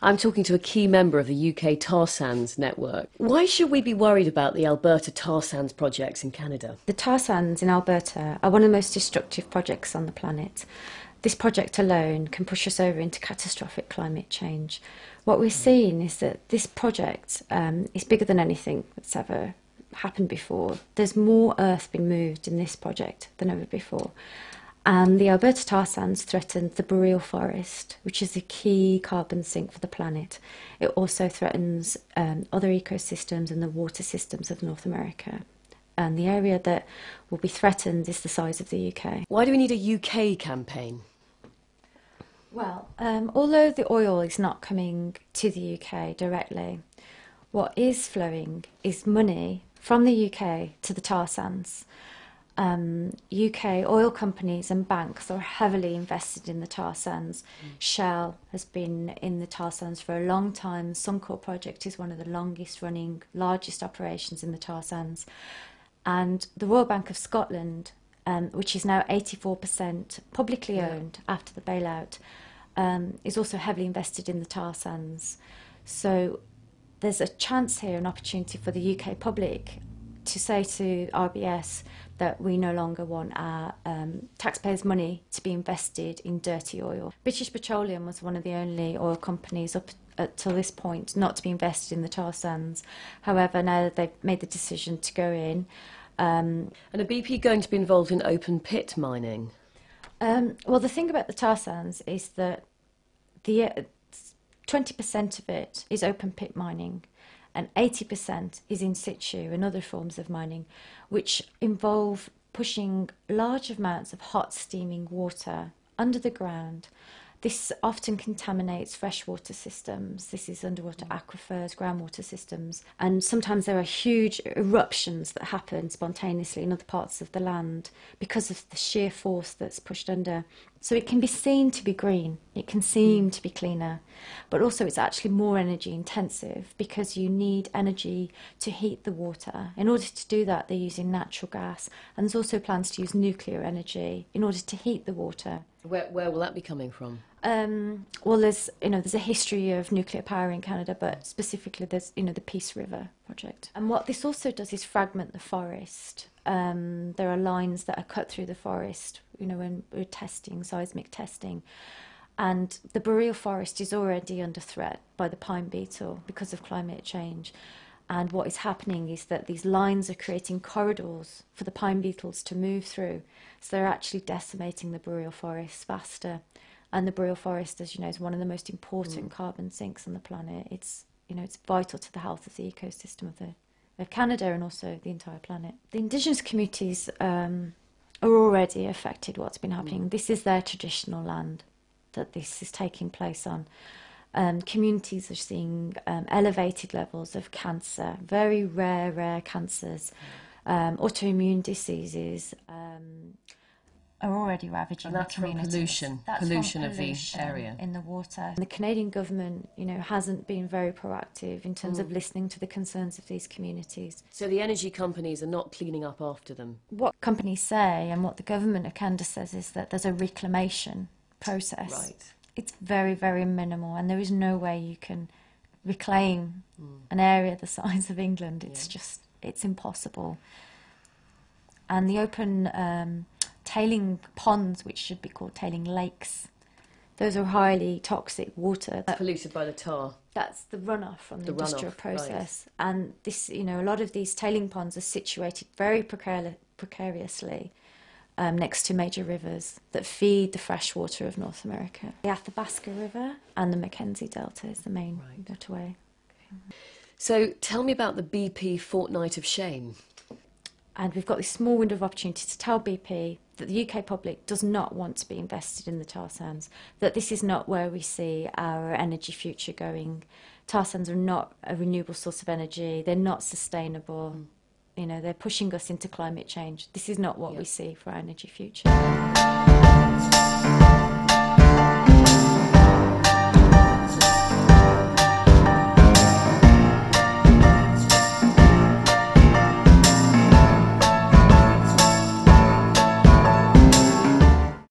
I'm talking to a key member of the UK tar sands network. Why should we be worried about the Alberta tar sands projects in Canada? The tar sands in Alberta are one of the most destructive projects on the planet. This project alone can push us over into catastrophic climate change. What we're seeing is that this project is bigger than anything that's ever happened before. There's more earth being moved in this project than ever before. And the Alberta tar sands threaten the boreal forest, which is a key carbon sink for the planet. It also threatens other ecosystems and the water systems of North America. And the area that will be threatened is the size of the UK. Why do we need a UK campaign? Well, although the oil is not coming to the UK directly, what is flowing is money from the UK to the tar sands. UK oil companies and banks are heavily invested in the tar sands. Shell has been in the tar sands for a long time. Suncor project is one of the longest running, largest operations in the tar sands. And the Royal Bank of Scotland, which is now 84% publicly owned after the bailout, is also heavily invested in the tar sands. So there's a chance here, an opportunity for the UK public to say to RBS that we no longer want our taxpayers' money to be invested in dirty oil. British Petroleum was one of the only oil companies up till this point not to be invested in the tar sands. However, now that they've made the decision to go in... and are BP going to be involved in open pit mining? Well, the thing about the tar sands is that 20% of it is open pit mining, and 80% is in situ and other forms of mining, which involve pushing large amounts of hot steaming water under the ground. This often contaminates freshwater systems. This is underwater aquifers, groundwater systems, and sometimes there are huge eruptions that happen spontaneously in other parts of the land because of the sheer force that's pushed under. So it can be seen to be green, it can seem to be cleaner, but also it's actually more energy intensive because you need energy to heat the water. In order to do that, they're using natural gas, and there's also plans to use nuclear energy in order to heat the water. Where will that be coming from? Well, there's a history of nuclear power in Canada, but specifically there's the Peace River project. And what this also does is fragment the forest. There are lines that are cut through the forest, when we're testing, seismic testing. And the boreal forest is already under threat by the pine beetle because of climate change. And what is happening is that these lines are creating corridors for the pine beetles to move through. So they're actually decimating the boreal forests faster. And the boreal forest, as you know, is one of the most important carbon sinks on the planet. It's vital to the health of the ecosystem of Canada and also the entire planet. The Indigenous communities are already affected. What's been happening? This is their traditional land that this is taking place on. Communities are seeing elevated levels of cancer, very rare cancers, autoimmune diseases are already ravaging the communities. That's from pollution of the area in the water. The Canadian government, hasn't been very proactive in terms of listening to the concerns of these communities. So the energy companies are not cleaning up after them. What companies say and what the government of Canada says is that there's a reclamation process. Right. It's very, very minimal, and there is no way you can reclaim an area the size of England. It's impossible. And the open tailing ponds, which should be called tailing lakes, those are highly toxic water. Polluted by the tar. That's the runoff from the industrial process. Right. And this, a lot of these tailing ponds are situated very precariously next to major rivers that feed the freshwater of North America. The Athabasca River and the Mackenzie Delta is the main waterway. So tell me about the BP Fortnight of Shame. And we've got this small window of opportunity to tell BP that the UK public does not want to be invested in the tar sands, that this is not where we see our energy future going. Tar sands are not a renewable source of energy, they're not sustainable. They're pushing us into climate change. This is not what we see for our energy future.